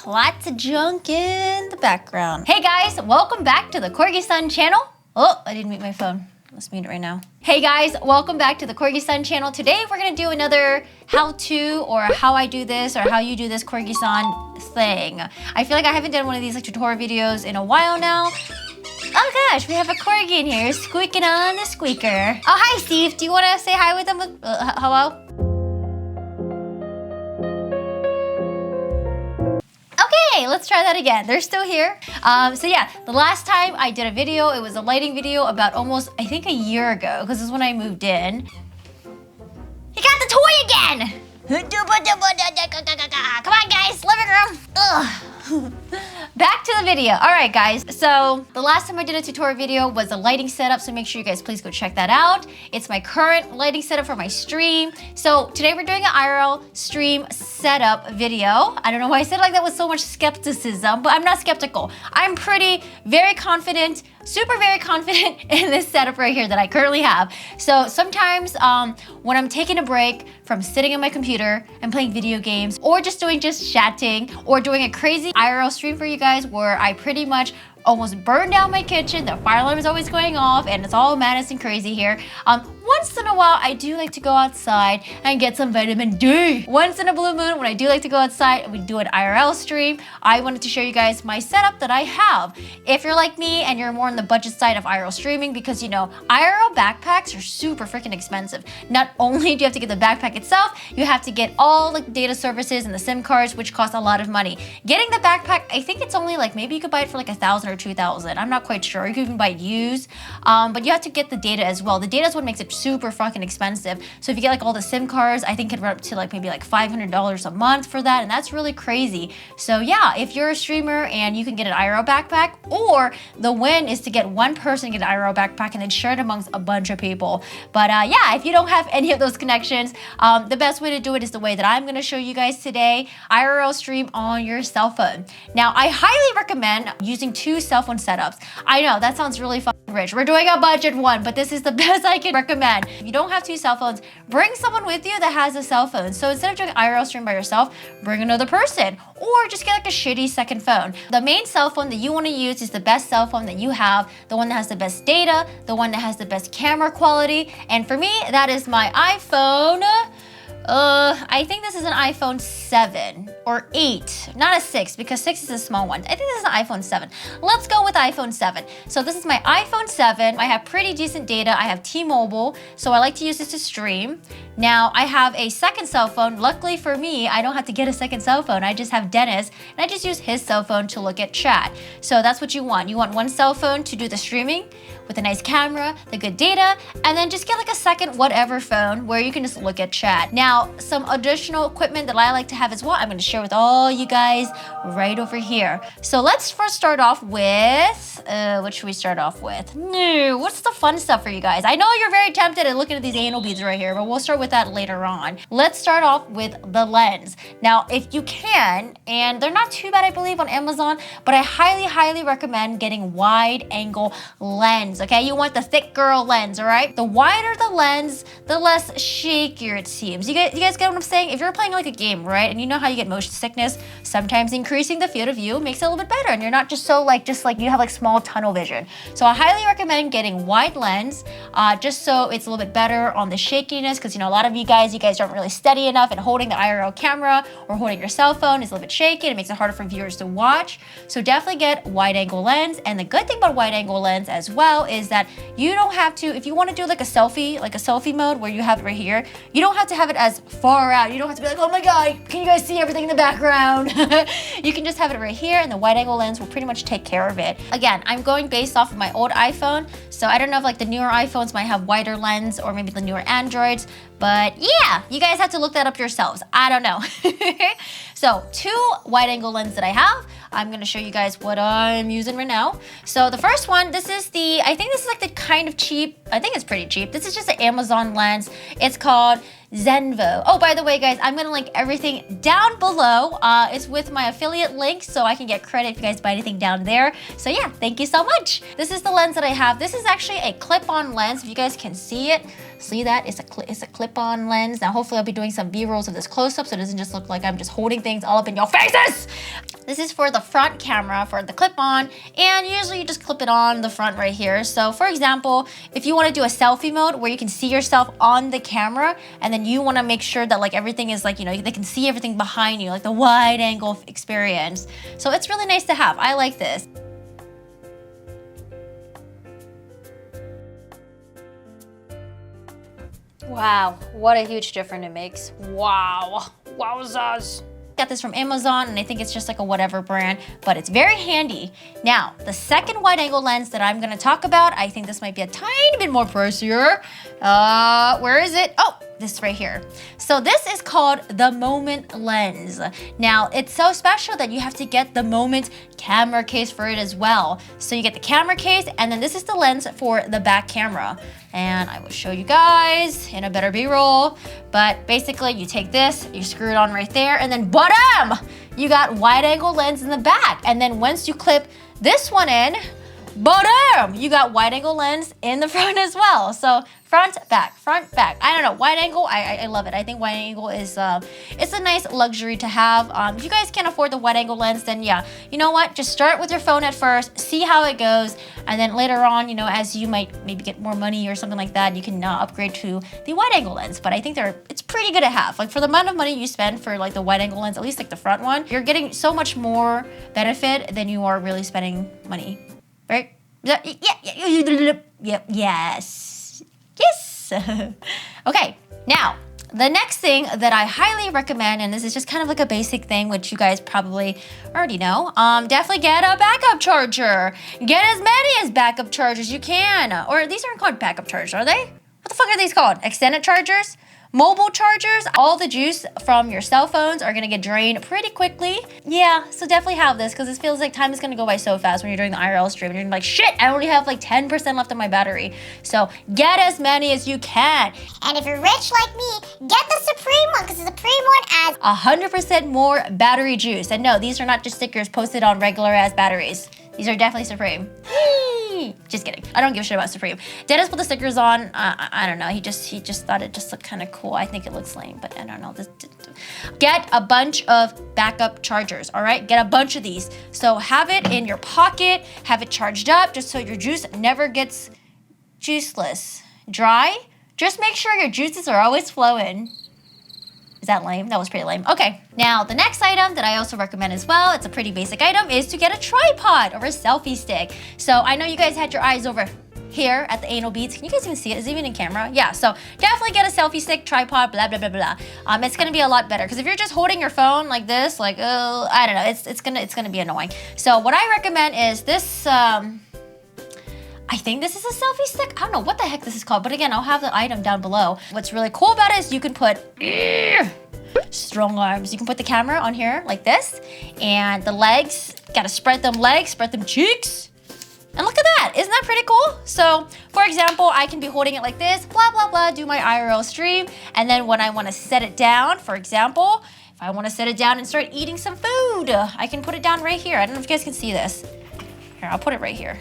lots of junk in the background. Hey guys, welcome back to the Corgis channel. Oh, I didn't mute my phone. Let's mute it right now. Hey guys, welcome back to the Corgis channel. Today we're gonna do another how-to or how I do this or how you do this Corgis thing. I feel like I haven't done one of these like tutorial videos in a while now. Oh gosh, we have a corgi in here squeaking on the squeaker. Oh, hi Steve. Do you want to say hi with them? Hello? Okay, let's try that again. They're still here. So yeah, the last time I did a video, it was a lighting video about almost, I think, a year ago, because this is when I moved in. He got the toy again! Come on guys, living room. Ugh. Back to the video. All right, guys. So the last time I did a tutorial video was a lighting setup, so make sure you guys please go check that out. It's my current lighting setup for my stream. So today we're doing an IRL stream setup video. I don't know why I said it like that with so much skepticism, but I'm not skeptical. I'm very confident, super very confident in this setup right here that I currently have. So sometimes when I'm taking a break from sitting on my computer and playing video games or just chatting or doing a crazy IRL stream for you guys where I pretty much almost burned down my kitchen, the fire alarm is always going off, and it's all madness and crazy here. Once in a while, I do like to go outside and get some vitamin D. Once in a blue moon, when I do like to go outside and we do an IRL stream, I wanted to show you guys my setup that I have. If you're like me and you're more on the budget side of IRL streaming, because you know, IRL backpacks are super freaking expensive. Not only do you have to get the backpack itself, you have to get all the data services and the SIM cards, which cost a lot of money. Getting the backpack, I think it's only like, maybe you could buy it for like $1,000 or $2,000. I'm not quite sure. You can even buy it used, but you have to get the data as well. The data is what makes it super fucking expensive. So if you get like all the SIM cards, I think it can run up to like maybe like $500 a month for that, and that's really crazy. So yeah, if you're a streamer and you can get an IRL backpack, or the win is to get one person get an IRL backpack and then share it amongst a bunch of people. But yeah, if you don't have any of those connections, the best way to do it is the way that I'm going to show you guys today. IRL stream on your cell phone. Now, I highly recommend using 2 cell phone setups. I know that sounds really fucking rich. We're doing a budget one, but this is the best I can recommend. If you don't have 2 cell phones, bring someone with you that has a cell phone. So instead of doing IRL stream by yourself, bring another person, or just get like a shitty second phone. The main cell phone that you want to use is the best cell phone that you have, the one that has the best data, the one that has the best camera quality. And for me, that is my iPhone. I think this is an iPhone 7 or 8, not a 6, because 6 is a small one. I think this is an iPhone 7. Let's go with iPhone 7. So this is my iPhone 7. I have pretty decent data. I have T-Mobile, so I like to use this to stream. Now, I have a second cell phone. Luckily for me, I don't have to get a second cell phone. I just have Dennis, and I just use his cell phone to look at chat. So that's what you want. You want one cell phone to do the streaming with a nice camera, the good data, and then just get like a second whatever phone where you can just look at chat. Now, some additional equipment that I like to have as well, I'm going to share with all you guys right over here. So let's first start off with, what should we start off with? What's the fun stuff for you guys? I know you're very tempted at looking at these anal beads right here, but we'll start with that later on. Let's start off with the lens. Now, if you can, and they're not too bad, I believe, on Amazon, but I highly, highly recommend getting wide angle lens. Okay, you want the thick girl lens, all right? The wider the lens, the less shakier it seems. You guys get what I'm saying? If you're playing like a game, right, and you know how you get motion sickness, sometimes increasing the field of view makes it a little bit better, and you're not just so like, you have like small tunnel vision. So I highly recommend getting wide lens, just so it's a little bit better on the shakiness, because you know, a lot of you guys aren't really steady enough, and holding the IRL camera or holding your cell phone is a little bit shaky, and it makes it harder for viewers to watch. So definitely get wide angle lens. And the good thing about wide angle lens as well is that you don't have to, if you want to do like a selfie mode where you have it right here, you don't have to have it as far out. You don't have to be like, oh my god, can you guys see everything in the background? You can just have it right here, and the wide angle lens will pretty much take care of it. Again, I'm going based off of my old iPhone, so I don't know if like the newer iPhones might have wider lens, or maybe the newer Androids, but yeah, you guys have to look that up yourselves. I don't know. So 2 wide angle lenses that I have. I'm gonna show you guys what I'm using right now. So the first one, this is the, I think this is like the kind of cheap, I think it's pretty cheap. This is just an Amazon lens. It's called Zenvo. Oh, by the way, guys, I'm gonna link everything down below. It's with my affiliate link, so I can get credit if you guys buy anything down there. So yeah, thank you so much. This is the lens that I have. This is actually a clip-on lens, if you guys can see it. See that? It's a clip-on lens. Now, hopefully I'll be doing some B-rolls of this close-up so it doesn't just look like I'm just holding things all up in your faces. This is for the front camera, for the clip-on, and usually you just clip it on the front right here. So for example, if you want to do a selfie mode where you can see yourself on the camera, and then you want to make sure that like everything is like, you know, they can see everything behind you, like the wide angle experience. So it's really nice to have. I like this. Wow, what a huge difference it makes. Wow, wowzers. Got this from Amazon, and I think it's just like a whatever brand, but it's very handy. Now, the second wide angle lens that I'm gonna talk about, I think this might be a tiny bit more pricier. Where is it? Oh, this right here. So this is called the Moment lens. Now, it's so special that you have to get the Moment camera case for it as well. So you get the camera case, and then this is the lens for the back camera. And I will show you guys in a better B-roll. But basically, you take this, you screw it on right there, and then bottom! You got wide angle lens in the back. And then once you clip this one in, bottom! You got wide angle lens in the front as well. So front, back, front, back. I don't know, wide angle, I love it. I think wide angle is, it's a nice luxury to have. If you guys can't afford the wide angle lens, then yeah, you know what? Just start with your phone at first, see how it goes, and then later on, you know, as you might maybe get more money or something like that, you can upgrade to the wide angle lens. But I think it's pretty good to have. Like for the amount of money you spend for like the wide angle lens, at least like the front one, you're getting so much more benefit than you are really spending money, right? Yeah, yes. Yes. Okay, now, the next thing that I highly recommend, and this is just kind of like a basic thing, which you guys probably already know, definitely get a backup charger. Get as many as backup chargers you can. Or these aren't called backup chargers, are they? What the fuck are these called? Extended chargers? Mobile chargers? All the juice from your cell phones are gonna get drained pretty quickly. Yeah, so definitely have this because it feels like time is gonna go by so fast when you're doing the IRL stream and you're like, shit, I only have like 10% left of my battery. So get as many as you can. And if you're rich like me, get the Supreme one because the Supreme one adds 100% more battery juice. And no, these are not just stickers posted on regular ass batteries. These are definitely Supreme. Just kidding. I don't give a shit about Supreme. Dennis put the stickers on. I don't know. He just thought it just looked kind of cool. I think it looks lame, but I don't know. Get a bunch of backup chargers, all right? Get a bunch of these. So have it in your pocket, have it charged up just so your juice never gets juiceless. Dry? Just make sure your juices are always flowing. Is that lame? That was pretty lame. Okay, now the next item that I also recommend as well, it's a pretty basic item, is to get a tripod or a selfie stick. So I know you guys had your eyes over here at the anal beads. Can you guys even see it? Is it even in camera? Yeah, so definitely get a selfie stick, tripod, blah, blah, blah, blah. It's gonna be a lot better because if you're just holding your phone like this, like, I don't know, it's gonna be annoying. So what I recommend is this, I think this is a selfie stick. I don't know what the heck this is called, but again, I'll have the item down below. What's really cool about it is you can put strong arms. You can put the camera on here like this, and the legs, gotta spread them legs, spread them cheeks. And look at that, isn't that pretty cool? So, for example, I can be holding it like this, blah, blah, blah, do my IRL stream, and then when I wanna set it down, for example, if I wanna set it down and start eating some food, I can put it down right here. I don't know if you guys can see this. Here, I'll put it right here.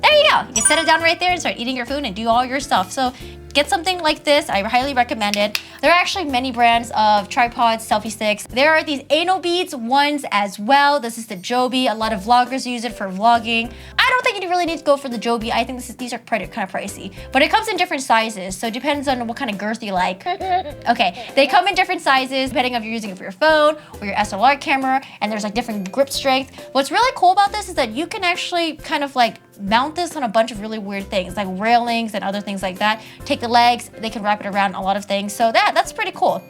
There you go. You can set it down right there and start eating your food and do all your stuff. So get something like this. I highly recommend it. There are actually many brands of tripods, selfie sticks. There are these anal beads ones as well. This is the Joby. A lot of vloggers use it for vlogging. I don't think you really need to go for the Joby. I think these are kind of pricey, but it comes in different sizes. So it depends on what kind of girth you like. Okay, they come in different sizes depending if you're using it for your phone or your SLR camera, and there's like different grip strength. What's really cool about this is that you can actually kind of like mount this on a bunch of really weird things like railings and other things like that. Take the legs, they can wrap it around a lot of things. So that's pretty cool.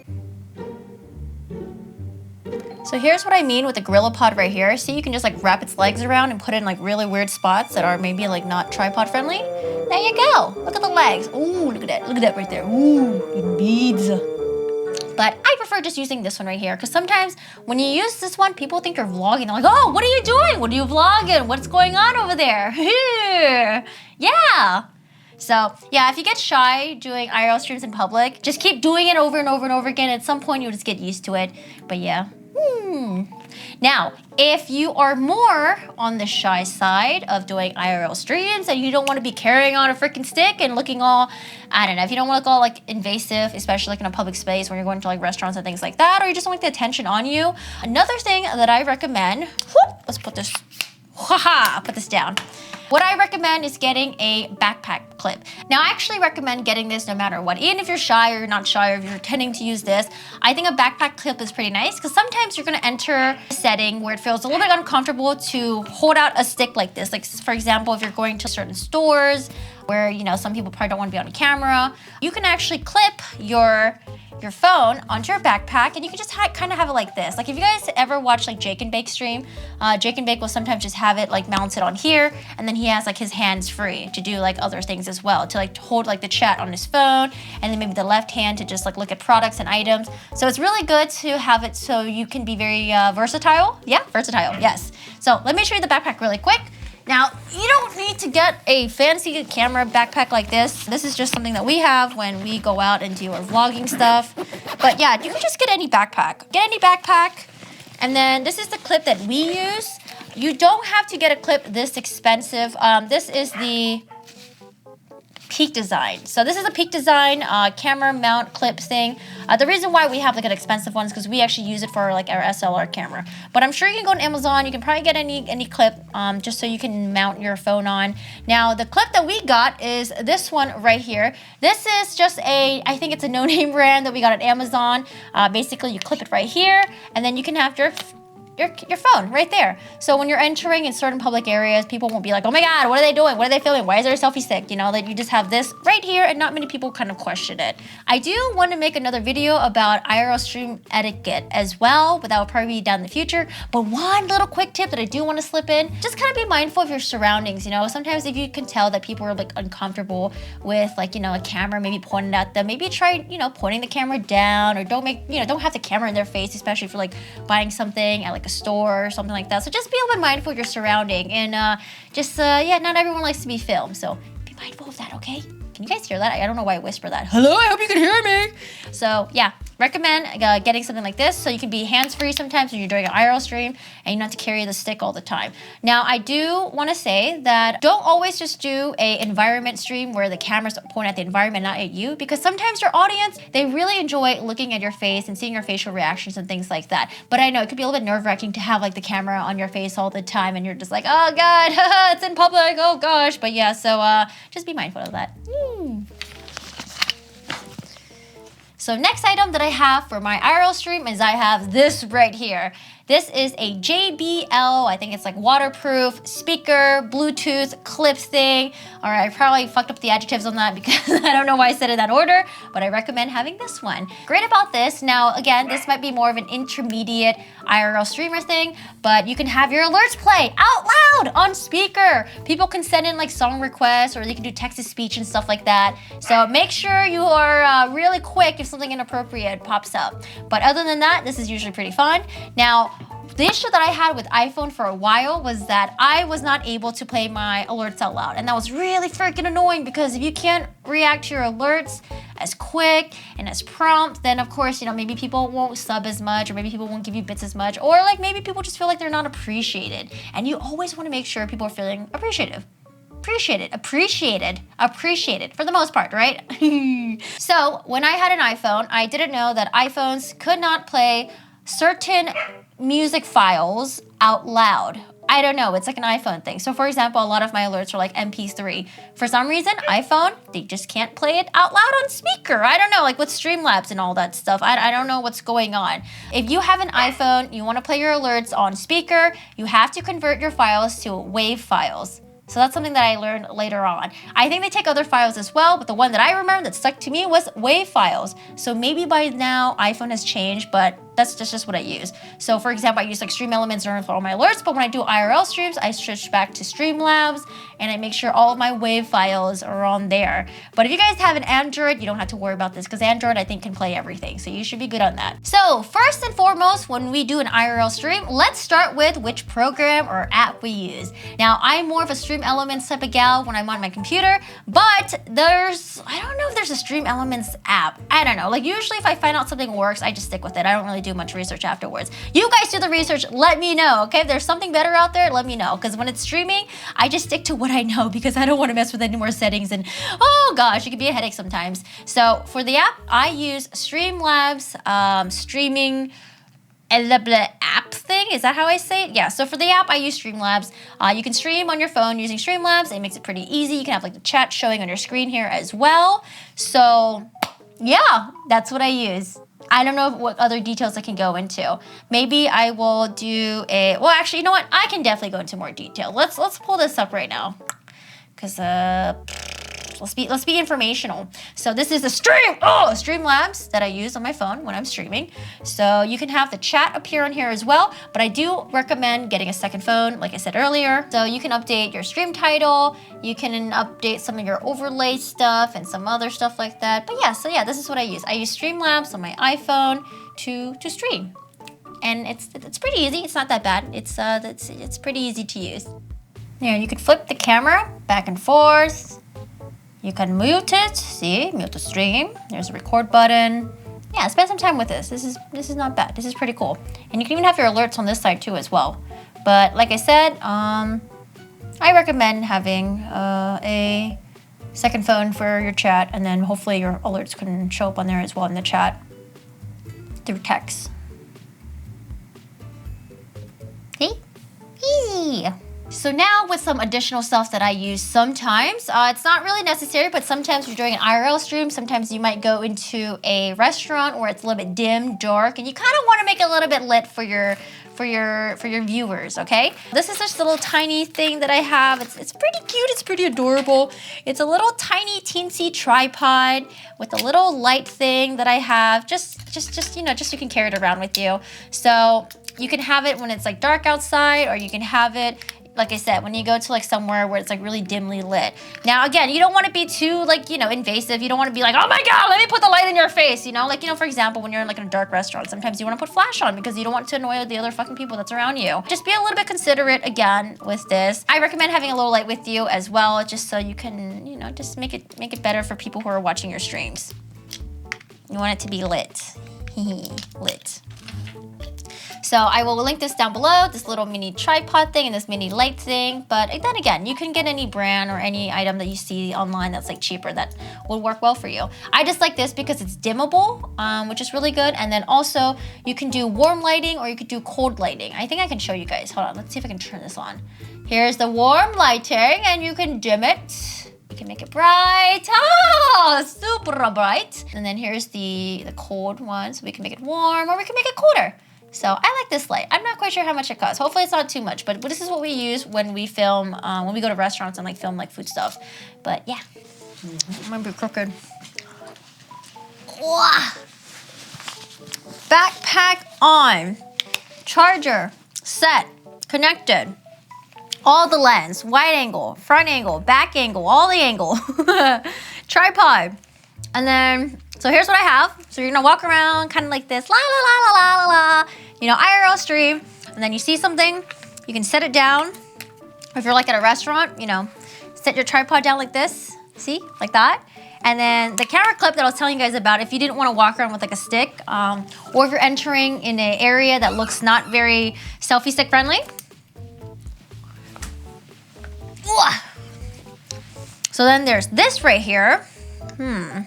So here's what I mean with the Gorilla Pod right here. See, you can just like wrap its legs around and put it in like really weird spots that are maybe like not tripod friendly. There you go. Look at the legs. Ooh, look at that. Look at that right there. Ooh, beads. But I prefer just using this one right here because sometimes when you use this one, people think you're vlogging. They're like, oh, what are you doing? What are you vlogging? What's going on over there? Yeah. So yeah, if you get shy doing IRL streams in public, just keep doing it over and over and over again. At some point, you'll just get used to it. But yeah. Now, if you are more on the shy side of doing IRL streams and you don't want to be carrying on a freaking stick and looking all, I don't know, if you don't want to look all like invasive, especially like in a public space when you're going to like restaurants and things like that, or you just don't like the attention on you, another thing that I recommend, let's put this, put this down. What I recommend is getting a backpack clip. Now, I actually recommend getting this no matter what. Even if you're shy or you're not shy or if you're tending to use this, I think a backpack clip is pretty nice because sometimes you're gonna enter a setting where it feels a little bit uncomfortable to hold out a stick like this. Like, for example, if you're going to certain stores where, you know, some people probably don't want to be on camera, you can actually clip your phone onto your backpack and you can just kind of have it like this. Like if you guys ever watch like Jake and Bake stream, Jake and Bake will sometimes just have it like mounted on here and then he has like his hands free to do like other things as well, to like hold like the chat on his phone and then maybe the left hand to just like look at products and items. So it's really good to have it so you can be very versatile. Yeah, versatile, yes. So let me show you the backpack really quick. Now, you don't need to get a fancy camera backpack like this. This is just something that we have when we go out and do our vlogging stuff. But yeah, you can just get any backpack. Get any backpack. And then this is the clip that we use. You don't have to get a clip this expensive. This is the Peak Design. So this is a Peak Design camera mount clip thing. The reason why we have like an expensive one is because we actually use it for like our SLR camera. But I'm sure you can go on Amazon. You can probably get any clip just so you can mount your phone on. Now the clip that we got is this one right here. This is just I think it's a no-name brand that we got at Amazon. Basically you clip it right here and then you can have your phone right there. So when you're entering in certain public areas, people won't be like, oh my God, what are they doing? What are they filming? Why is there a selfie stick? You know, that you just have this right here and not many people kind of question it. I do want to make another video about IRL stream etiquette as well, but that will probably be down in the future. But one little quick tip that I do want to slip in, just kind of be mindful of your surroundings. You know, sometimes if you can tell that people are like uncomfortable with like, you know, a camera maybe pointed at them, maybe try, you know, pointing the camera down or don't have the camera in their face, especially if you're like buying something at like a store or something like that. So just be a little bit mindful of your surrounding and yeah, not everyone likes to be filmed. So be mindful of that, okay? Can you guys hear that? I don't know why I whisper that. Hello, I hope you can hear me. So yeah, recommend getting something like this so you can be hands-free sometimes when you're doing an IRL stream and you don't have to carry the stick all the time. Now, I do want to say that don't always just do a environment stream where the cameras point at the environment, not at you, because sometimes your audience, they really enjoy looking at your face and seeing your facial reactions and things like that. But I know it could be a little bit nerve-wracking to have like the camera on your face all the time and you're just like, oh God, it's in public, oh gosh. But yeah, so just be mindful of that. So next item that I have for my IRL stream is I have this right here. This is a JBL, I think it's like waterproof speaker, Bluetooth clip thing. All right, I probably fucked up the adjectives on that because I don't know why I said it in that order, but I recommend having this one. Great about this, now again, this might be more of an intermediate IRL streamer thing, but you can have your alerts play out loud on speaker. People can send in like song requests or they can do text-to-speech and stuff like that. So make sure you are really quick if something inappropriate pops up. But other than that, this is usually pretty fun. Now, the issue that I had with iPhone for a while was that I was not able to play my alerts out loud. And that was really freaking annoying because if you can't react to your alerts as quick and as prompt, then of course, you know, maybe people won't sub as much or maybe people won't give you bits as much, or like maybe people just feel like they're not appreciated. And you always want to make sure people are feeling appreciated for the most part, right? So when I had an iPhone, I didn't know that iPhones could not play certain music files out loud. I don't know, it's like an iPhone thing. So for example, a lot of my alerts are like MP3. For some reason, iPhone, they just can't play it out loud on speaker. I don't know, like with StreamLabs and all that stuff. I don't know what's going on. If you have an iPhone, you want to play your alerts on speaker, you have to convert your files to WAV files. So that's something that I learned later on. I think they take other files as well, but the one that I remember that stuck to me was WAV files. So maybe by now iPhone has changed, but that's just what I use. So for example, I use like StreamElements for all my alerts, but when I do IRL streams, I switch back to StreamLabs and I make sure all of my WAV files are on there. But if you guys have an Android, you don't have to worry about this because Android, I think, can play everything. So you should be good on that. So first and foremost, when we do an IRL stream, let's start with which program or app we use. Now, I'm more of a StreamElements type of gal when I'm on my computer, but I don't know if there's a StreamElements app. I don't know. Like usually if I find out something works, I just stick with it. I don't really do much research afterwards. You guys do the research, let me know, okay? If there's something better out there, let me know. Because when it's streaming, I just stick to what I know because I don't want to mess with any more settings and oh gosh, it can be a headache sometimes. So for the app, I use StreamLabs streaming app thing. Is that how I say it? Yeah, so for the app, I use StreamLabs. You can stream on your phone using StreamLabs. It makes it pretty easy. You can have like the chat showing on your screen here as well. So yeah, that's what I use. I don't know what other details I can go into. Maybe I will do a, well, actually, you know what? I can definitely go into more detail. Let's pull this up right now. Because, let's be informational. So this is the StreamLabs that I use on my phone when I'm streaming. So you can have the chat appear on here as well, but I do recommend getting a second phone, like I said earlier. So you can update your stream title, you can update some of your overlay stuff and some other stuff like that. But yeah, so yeah, this is what I use. I use StreamLabs on my iPhone to stream. And it's pretty easy. It's not that bad. It's pretty easy to use. Yeah, you can flip the camera back and forth. You can mute it, see, mute the stream. There's a record button. Yeah, spend some time with this. This is not bad. This is pretty cool. And you can even have your alerts on this side too as well. But like I said, I recommend having a second phone for your chat, and then hopefully your alerts can show up on there as well in the chat through text. See? Easy. So now with some additional stuff that I use sometimes, it's not really necessary, but sometimes you're doing an IRL stream, sometimes you might go into a restaurant where it's a little bit dim, dark, and you kind of want to make it a little bit lit for your viewers, okay? This is this little tiny thing that I have. It's pretty cute, it's pretty adorable. It's a little tiny teensy tripod with a little light thing that I have, just you know, just so you can carry it around with you. So you can have it when it's like dark outside, or you can have it, like I said, when you go to like somewhere where it's like really dimly lit. Now again, you don't want to be too like, you know, invasive. You don't want to be like, oh my God, let me put the light in your face. You know, like, you know, for example, when you're in like a dark restaurant, sometimes you want to put flash on because you don't want to annoy the other fucking people that's around you. Just be a little bit considerate again with this. I recommend having a little light with you as well, just so you can, you know, just make it better for people who are watching your streams. You want it to be lit. Lit. So I will link this down below, this little mini tripod thing and this mini light thing. But then again, you can get any brand or any item that you see online that's like cheaper that will work well for you. I just like this because it's dimmable, which is really good. And then also you can do warm lighting or you could do cold lighting. I think I can show you guys. Hold on, let's see if I can turn this on. Here's the warm lighting and you can dim it. You can make it bright. Oh, super bright. And then here's the cold one. So we can make it warm or we can make it colder. So I like this light. I'm not quite sure how much it costs. Hopefully it's not too much, but this is what we use when we film, when we go to restaurants and like film like food stuff. But yeah, I'm gonna be crooked. Backpack on, charger, set, connected. All the lens, wide angle, front angle, back angle, all the angle. Tripod. And then, so here's what I have. So you're gonna walk around kind of like this, la la la la la la la. You know, IRL stream, and then you see something, you can set it down. If you're like at a restaurant, you know, set your tripod down like this, see, like that. And then the camera clip that I was telling you guys about, if you didn't want to walk around with like a stick, or if you're entering in an area that looks not very selfie stick friendly. So then there's this right here. So I'm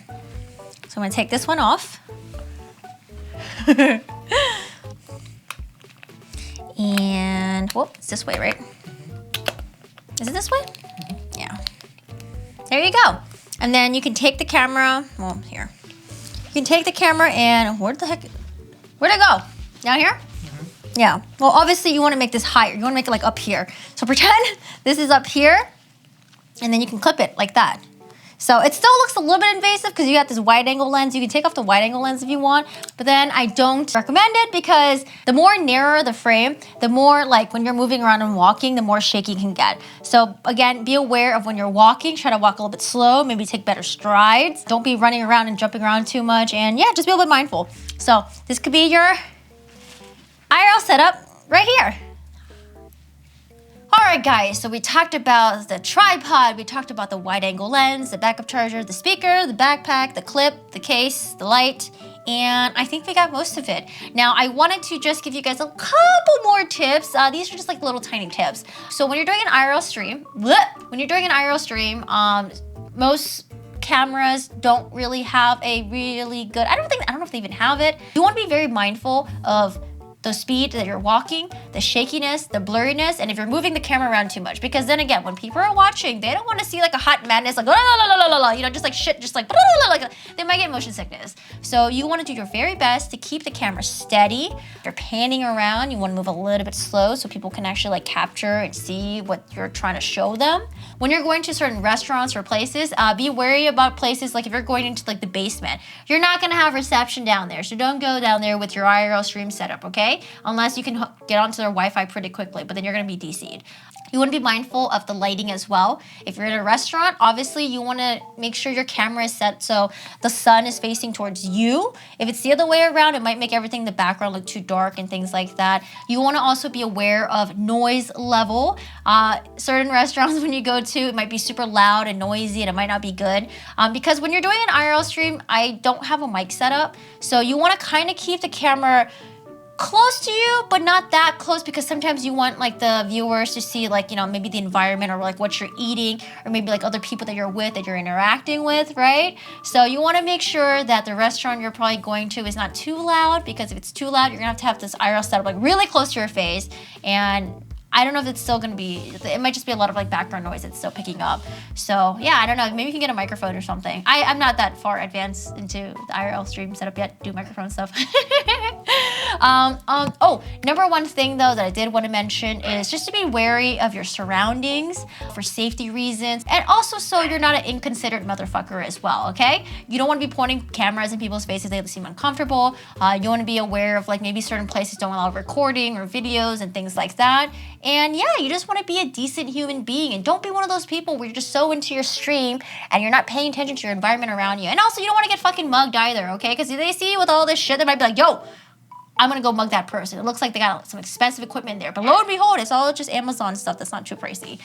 gonna take this one off. And, whoop, it's this way, right? Is it this way? Yeah. There you go. And then you can take the camera, well, here. You can take the camera and, where'd it go? Down here? Yeah. Well, obviously you want to make this higher. You want to make it like up here. So pretend this is up here, and then you can clip it like that. So it still looks a little bit invasive because you got this wide angle lens. You can take off the wide angle lens if you want, but then I don't recommend it because the more narrower the frame, the more like when you're moving around and walking, the more shaky it can get. So again, be aware of when you're walking, try to walk a little bit slow, maybe take better strides. Don't be running around and jumping around too much, and yeah, just be a little bit mindful. So this could be your IRL setup right here. All right, guys, so we talked about the tripod, we talked about the wide angle lens, the backup charger, the speaker, the backpack, the clip, the case, the light, And I think we got most of it. Now, I wanted to just give you guys a couple more tips. These are just like little tiny tips. So when you're doing an IRL stream, most cameras don't really have a really good, I don't know if they even have it. You want to be very mindful of the speed that you're walking, the shakiness, the blurriness, and if you're moving the camera around too much. Because then again, when people are watching, they don't want to see like a hot madness, like, you know, just like shit, just like, they might get motion sickness. So you want to do your very best to keep the camera steady. If you're panning around, you want to move a little bit slow so people can actually like capture and see what you're trying to show them. When you're going to certain restaurants or places, be wary about places like if you're going into like the basement, you're not going to have reception down there. So don't go down there with your IRL stream setup, okay? Unless you can get onto their Wi-Fi pretty quickly, but then you're gonna be DC'd. You wanna be mindful of the lighting as well. If you're in a restaurant, obviously you wanna make sure your camera is set so the sun is facing towards you. If it's the other way around, it might make everything in the background look too dark and things like that. You wanna also be aware of noise level. Certain restaurants when you go to, it might be super loud and noisy and it might not be good. Because when you're doing an IRL stream, I don't have a mic set up. So you wanna kinda keep the camera close to you, but not that close, because sometimes you want like the viewers to see like, you know, maybe the environment or like what you're eating, or maybe like other people that you're with, that you're interacting with, right? So you want to make sure that the restaurant you're probably going to is not too loud, because if it's too loud, you're gonna have this IRL setup like really close to your face, and I don't know if it's still gonna be, it might just be a lot of like background noise it's still picking up. So yeah, I don't know, maybe you can get a microphone or something. I'm not that far advanced into the IRL stream setup yet, do microphone stuff. Number one thing though that I did want to mention is just to be wary of your surroundings for safety reasons, and also so you're not an inconsiderate motherfucker as well, okay? You don't want to be pointing cameras in people's faces, they seem uncomfortable. You want to be aware of like maybe certain places don't allow recording or videos and things like that. And yeah, you just want to be a decent human being, and don't be one of those people where you're just so into your stream and you're not paying attention to your environment around you. And also, you don't want to get fucking mugged either, okay? Because if they see you with all this shit, they might be like, yo, I'm gonna go mug that person. It looks like they got some expensive equipment in there. But lo and behold, it's all just Amazon stuff that's not too pricey.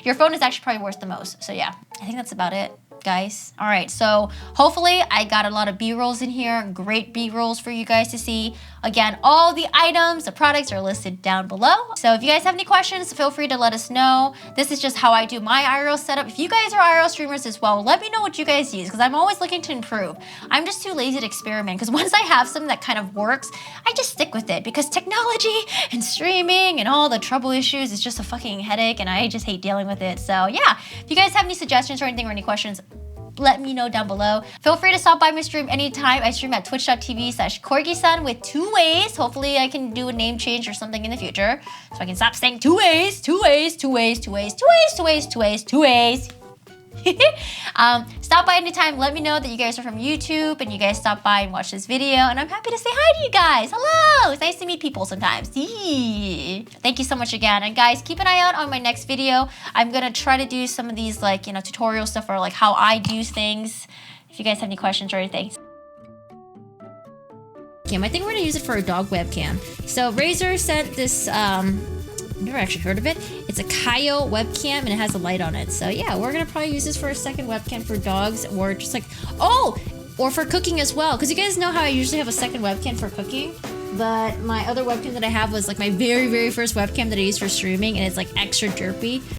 Your phone is actually probably worth the most. So yeah, I think that's about it, guys. All right, so hopefully I got a lot of B-rolls in here, great B-rolls for you guys to see. Again, all the items, the products are listed down below. So if you guys have any questions, feel free to let us know. This is just how I do my IRL setup. If you guys are IRL streamers as well, let me know what you guys use, because I'm always looking to improve. I'm just too lazy to experiment, because once I have something that kind of works, I just stick with it, because technology and streaming and all the trouble issues is just a fucking headache, and I just hate dealing with it. So yeah, if you guys have any suggestions or anything or any questions, let me know down below. Feel free to stop by my stream anytime. I stream at twitch.tv/Corgisan with 2 ways. Hopefully I can do a name change or something in the future, so I can stop saying 2 ways, 2 ways, 2 ways, 2 ways, 2 ways, 2 ways, 2 ways, 2 ways. Stop by anytime. Let me know that you guys are from YouTube and you guys stop by and watch this video, and I'm happy to say hi to you guys. Hello, it's nice to meet people sometimes. Thank you so much again, and guys, keep an eye out on my next video. I'm gonna try to do some of these like, you know, tutorial stuff, or like how I do things, if you guys have any questions or anything. I think we're gonna use it for a dog webcam. So Razer sent this never actually heard of it. It's a Kaio webcam and it has a light on it. So yeah, we're gonna probably use this for a second webcam for dogs, or just like, or for cooking as well. Because you guys know how I usually have a second webcam for cooking, but my other webcam that I have was like my very, very first webcam that I used for streaming, and it's like extra derpy.